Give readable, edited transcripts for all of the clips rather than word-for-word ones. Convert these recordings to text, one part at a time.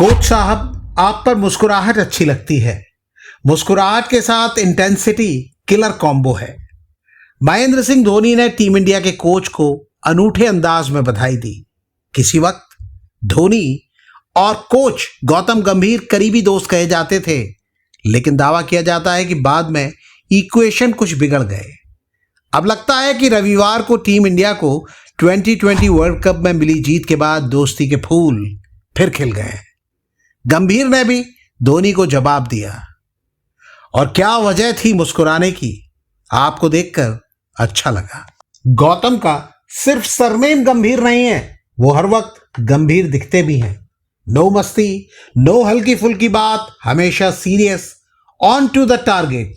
Coach साहब, आप पर मुस्कुराहट अच्छी लगती है। मुस्कुराहट के साथ इंटेंसिटी किलर कॉम्बो है। महेंद्र सिंह धोनी ने टीम इंडिया के कोच को अनूठे अंदाज में बधाई दी। किसी वक्त धोनी और कोच गौतम गंभीर करीबी दोस्त कहे जाते थे, लेकिन दावा किया जाता है कि बाद में इक्वेशन कुछ बिगड़ गए। अब लगता है कि रविवार को टीम इंडिया को 2020 वर्ल्ड कप में मिली जीत के बाद दोस्ती के फूल फिर खिल गए। गंभीर ने भी धोनी को जवाब दिया, और क्या वजह थी मुस्कुराने की, आपको देखकर अच्छा लगा। गौतम का सिर्फ सरनेम गंभीर नहीं है, वो हर वक्त गंभीर दिखते भी हैं। नो मस्ती, नो हल्की फुल्की बात, हमेशा serious, on to the target.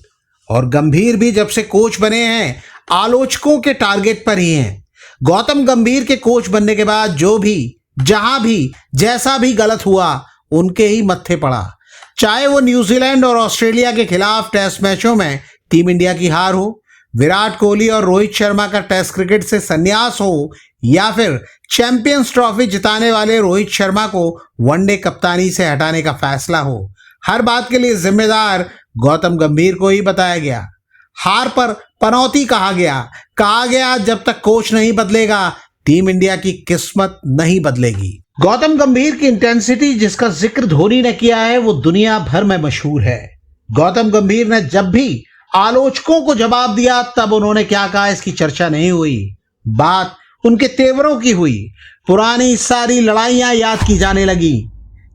और गंभीर भी जब से कोच बने हैं आलोचकों के टारगेट पर ही हैं। गौतम गंभीर के कोच बनने के बाद जो भी, जहां भी, जैसा भी गलत हुआ उनके ही मत्थे पड़ा। चाहे वो न्यूजीलैंड और ऑस्ट्रेलिया के खिलाफ टेस्ट मैचों में टीम इंडिया की हार हो, विराट कोहली और रोहित शर्मा का टेस्ट क्रिकेट से संन्यास हो, या फिर चैंपियंस ट्रॉफी जिताने वाले रोहित शर्मा को वनडे कप्तानी से हटाने का फैसला हो, हर बात के लिए जिम्मेदार गौतम गंभीर को ही बताया गया। हार पर पनौती कहा गया जब तक कोच नहीं बदलेगा टीम इंडिया की किस्मत नहीं बदलेगी। गौतम गंभीर की इंटेंसिटी जिसका जिक्र धोनी ने किया है वो दुनिया भर में मशहूर है। गौतम गंभीर ने जब भी आलोचकों को जवाब दिया तब उन्होंने क्या कहा इसकी चर्चा नहीं हुई, बात उनके तेवरों की हुई। पुरानी सारी लड़ाइयां याद की जाने लगी,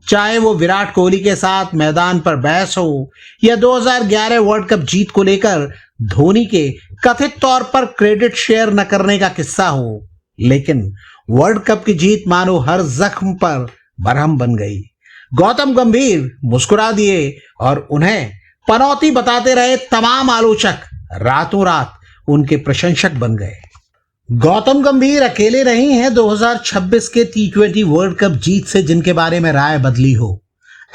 चाहे वो विराट कोहली के साथ मैदान पर बहस हो या 2011 वर्ल्ड कप जीत को लेकर धोनी के कथित तौर पर क्रेडिट शेयर न करने का किस्सा हो। लेकिन वर्ल्ड कप की जीत मानो हर जख्म पर मरहम बन गई। गौतम गंभीर मुस्कुरा दिए और उन्हें पनौती बताते रहे तमाम आलोचक रातों रात उनके प्रशंसक बन गए। गौतम गंभीर अकेले नहीं हैं 2026 के T20 वर्ल्ड कप जीत से जिनके बारे में राय बदली हो।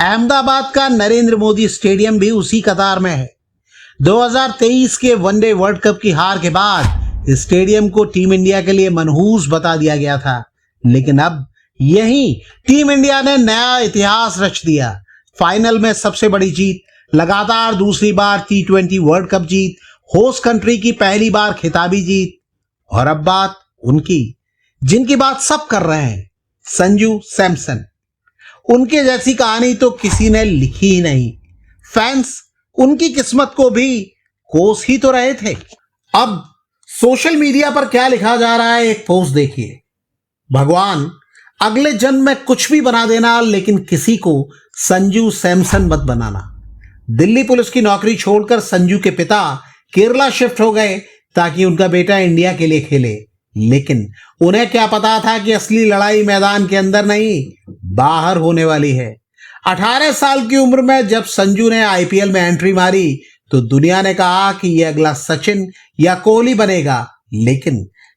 अहमदाबाद का नरेंद्र मोदी स्टेडियम भी उसी कतार में है। 2023 के वनडे वर्ल्ड कप की हार के बाद स्टेडियम को टीम इंडिया के लिए मनहूस बता दिया गया था, लेकिन अब यही टीम इंडिया ने नया इतिहास रच दिया। फाइनल में सबसे बड़ी जीत, लगातार दूसरी बार T20 वर्ल्ड कप जीत, होस्ट कंट्री की पहली बार खिताबी जीत। और अब बात उनकी जिनकी बात सब कर रहे हैं, संजू सैमसन। उनके जैसी कहानी तो किसी ने लिखी ही नहीं। फैंस उनकी किस्मत को भी कोस ही तो रहे थे। अब सोशल मीडिया पर क्या लिखा जा रहा है, एक पोस्ट देखिए। भगवान अगले जन्म में कुछ भी बना देना, लेकिन किसी को संजू सैमसन मत बनाना। दिल्ली पुलिस की नौकरी छोड़कर संजू के पिता केरला शिफ्ट हो गए ताकि उनका बेटा इंडिया के लिए खेले, लेकिन उन्हें क्या पता था कि असली लड़ाई मैदान के अंदर नहीं बाहर होने वाली है। 18 साल की उम्र में जब संजू ने आईपीएल में एंट्री मारी तो दुनिया ने कहा कि यह अगला सचिन या कोहली बनेगा, लेकिन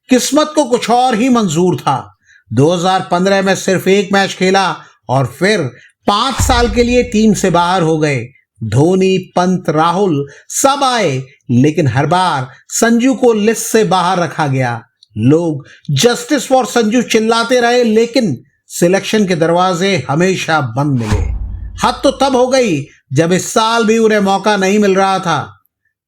किस्मत को कुछ और ही मंजूर था। 2015 में सिर्फ एक मैच खेला और फिर 5 साल के लिए टीम से बाहर हो गए। धोनी, पंत, राहुल सब आए, लेकिन हर बार संजू को लिस्ट से बाहर रखा गया। लोग जस्टिस फॉर संजू चिल्लाते रहे, लेकिन सिलेक्शन के दरवाजे हमेशा बंद मिले। हद तो तब हो गई जब इस साल भी उन्हें मौका नहीं मिल रहा था।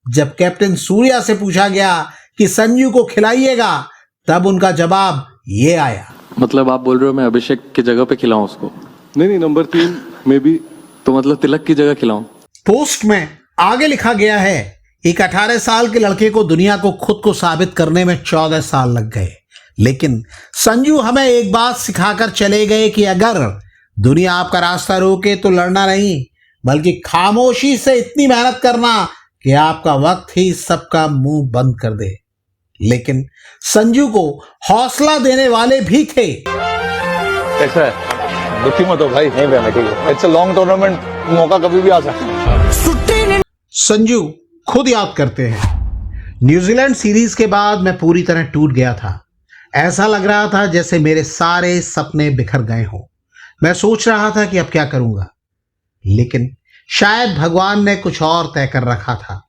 जब कैप्टन सूर्या से पूछा गया कि संजू को खिलाइएगा, तब उनका जवाब ये आया। मतलब आप बोल रहे हो मैं अभिषेक की जगह पे खिलाऊं उसको? नहीं, नंबर 3 में भी। तो मतलब तिलक की जगह खिलाऊं? पोस्ट में आगे लिखा गया है, एक 18 साल के लड़के को दुनिया को खुद को साबित करने में 14 साल लग गए, लेकिन संजू हमें एक बात सिखाकर चले गए कि अगर दुनिया आपका रास्ता रोके तो लड़ना नहीं, बल्कि खामोशी से इतनी मेहनत करना कि आपका वक्त ही सबका मुंह बंद कर दे। लेकिन संजू को हौसला देने वाले भी थे। कैसा है? दुखी मत हो भाई। नहीं भाई, मैं ठीक हूं। इट्स अ लॉन्ग टूर्नामेंट, मौका कभी भी आ सकता है। संजू खुद याद करते हैं, न्यूजीलैंड सीरीज के बाद मैं पूरी तरह टूट गया था। ऐसा लग रहा था जैसे मेरे सारे सपने बिखर गए हों। मैं सोच रहा था कि अब क्या करूंगा, लेकिन शायद भगवान ने कुछ और तय कर रखा था।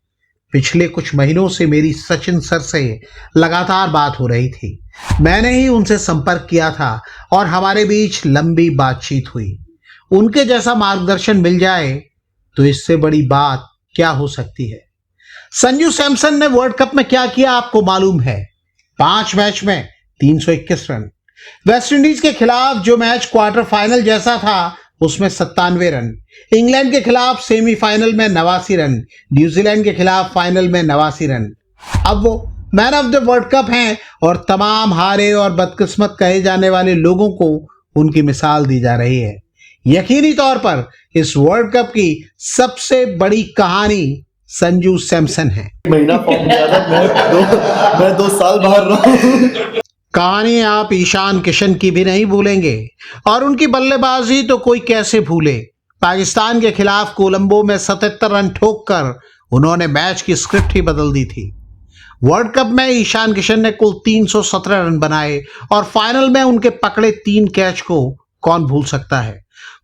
पिछले कुछ महीनों से मेरी सचिन सर से लगातार बात हो रही थी। मैंने ही उनसे संपर्क किया था और हमारे बीच लंबी बातचीत हुई। उनके जैसा मार्गदर्शन मिल जाए तो इससे बड़ी बात क्या हो सकती है। संजू सैमसन ने वर्ल्ड कप में क्या किया आपको मालूम है। 5 मैच में 321 रन। वेस्टइंडीज के खिलाफ जो मैच क्वार्टर फाइनल जैसा था उसमें 97 रन। इंग्लैंड के खिलाफ सेमीफाइनल में 89 रन। न्यूजीलैंड के खिलाफ फाइनल में 89 रन। अब वो man of the world cup हैं और तमाम हारे और बदकिस्मत कहे जाने वाले लोगों को उनकी मिसाल दी जा रही है। यकीनी तौर पर इस वर्ल्ड कप की सबसे बड़ी कहानी संजू सैमसन है। महीना फॉर्म किया था, मैं 2 साल बाहर रहा हूं। कहानी आप ईशान किशन की भी नहीं भूलेंगे और उनकी बल्लेबाजी तो कोई कैसे भूले। पाकिस्तान के खिलाफ कोलंबो में 77 रन ठोककर उन्होंने मैच की स्क्रिप्ट ही बदल दी थी। वर्ल्ड कप में ईशान किशन ने कुल 317 रन बनाए और फाइनल में उनके पकड़े 3 कैच को कौन भूल सकता है।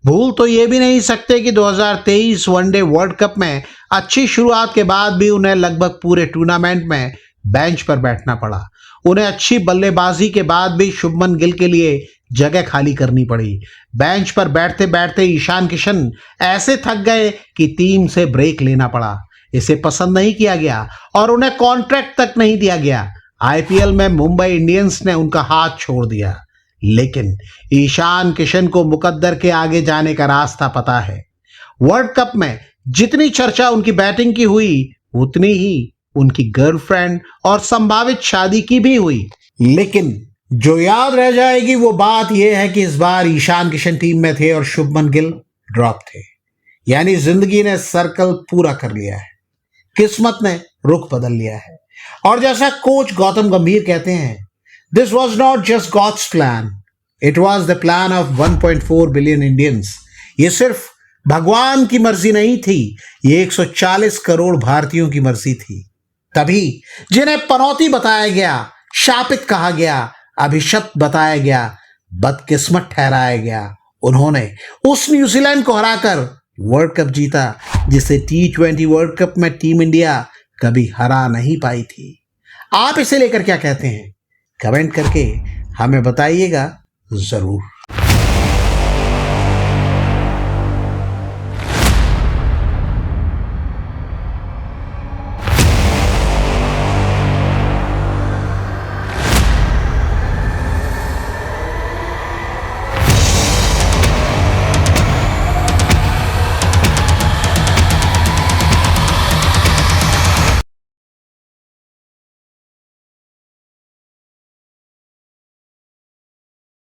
भूल तो ये भी नहीं सकते कि 2023 वनडे वर्ल्ड कप में अच्छी शुरुआत के बाद भी उन्हें लगभग पूरे टूर्नामेंट में बेंच पर बैठना पड़ा। उन्हें अच्छी बल्लेबाजी के बाद भी शुभमन गिल के लिए जगह खाली करनी पड़ी। बेंच पर बैठते बैठते ईशान किशन ऐसे थक गए कि टीम से ब्रेक लेना पड़ा। इसे पसंद नहीं किया गया और उन्हें कॉन्ट्रैक्ट तक नहीं दिया गया। आईपीएल में मुंबई इंडियंस ने उनका हाथ छोड़ दिया, लेकिन ईशान किशन को मुकद्दर के आगे जाने का रास्ता पता है। वर्ल्ड कप में जितनी चर्चा उनकी बैटिंग की हुई उतनी ही उनकी गर्लफ्रेंड और संभावित शादी की भी हुई। लेकिन जो याद रह जाएगी वो बात यह है कि इस बार ईशान किशन टीम में थे और शुभमन गिल ड्रॉप थे। यानी जिंदगी ने सर्कल पूरा कर लिया है, किस्मत ने रुख बदल लिया है। और जैसा कोच गौतम गंभीर कहते हैं, this was not just God's plan, it was the plan of 1.4 billion Indians. ये सिर्फ भगवान की मर्जी नहीं थी, ये 140 करोड़ भारतीयों की मर्जी थी। तभी जिन्हें पनौती बताया गया, शापित कहा गया, अभिशप्त बताया गया, बदकिस्मत ठहराया गया, उन्होंने उस न्यूजीलैंड को हराकर वर्ल्ड कप जीता जिसे T20 वर्ल्ड कप में टीम इंडिया कभी हरा नहीं पाई थी। आप इसे लेकर क्या कहते हैं? कमेंट करके हमें बताइएगा जरूर।